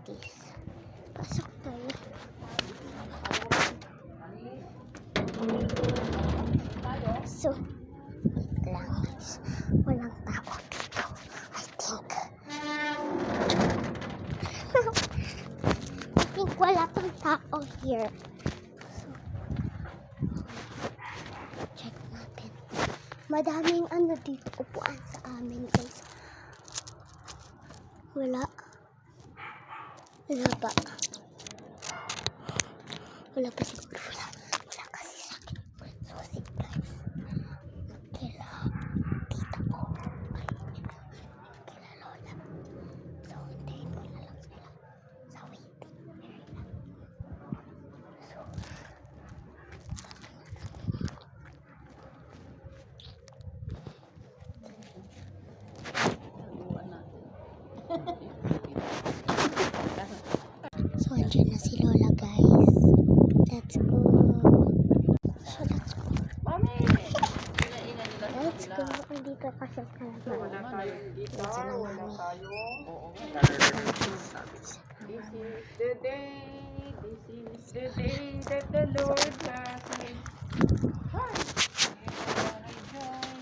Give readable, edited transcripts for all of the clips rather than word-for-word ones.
guys. Pasok tayo. So, wait lang guys. Walang tao dito. I think. I think wala pang tao here. So, check natin. Madaming dito upuan sa amin guys. Wala pa. Wala pa siguro. Wala kasi sa akin. So, sige guys. Kila tita ko. Kila lola. So, hintayin ko na lang sila sa waiting area. So, so, andyan na si Lola guys. Let's go. So, let's go. Let's go. Andito kasi sa Wala tayo dito. Wala tayo. This is the day. This is the day that the Lord has made.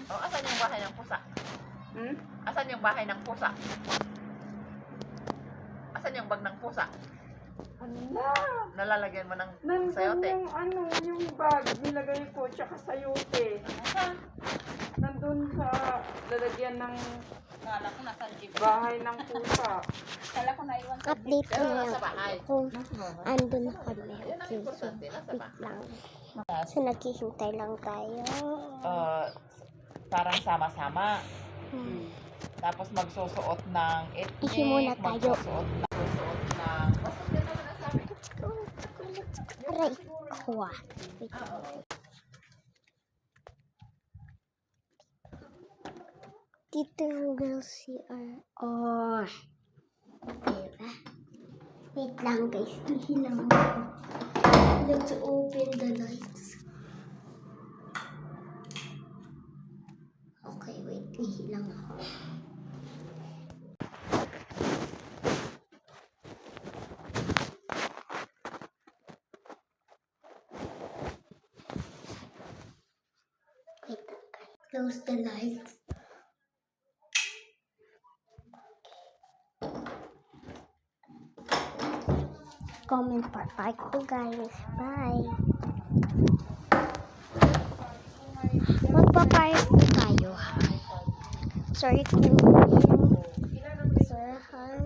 Oh, asan yung bahay ng pusa? Asan yung bahay ng pusa? Asan yung bag ng pusa? Hala! Nalalagyan mo ng Nandun sayote? yung bag nilagay ko, tsaka sayote. Nandun sa lalagyan ng Kala ko nasa jeep. bahay ng pusa. Kala ko naiwan sa jeep. update ko na Nasa bahay. kung andun na kami. Yan ang Okay, so, importante. Nasa wait bahay. lang. So, naghihintay lang tayo. Parang sama-sama. Hmm. Tapos magsusuot ng ethnic. Ihi muna tayo. Magsusuot ng... Basta yan naman ang sabi. Let's go. Aray ko. Wait lang. Dito yung girls CR. Oh. Diba? Wait lang guys. Ihilang ako. Let's open the lights. Okay, wait. Ihilang ako. Wait lang guys. Close the lights. Comment part 2 guys. Bye. Magpa-part 2 tayo. Sorry kung yung sarahan.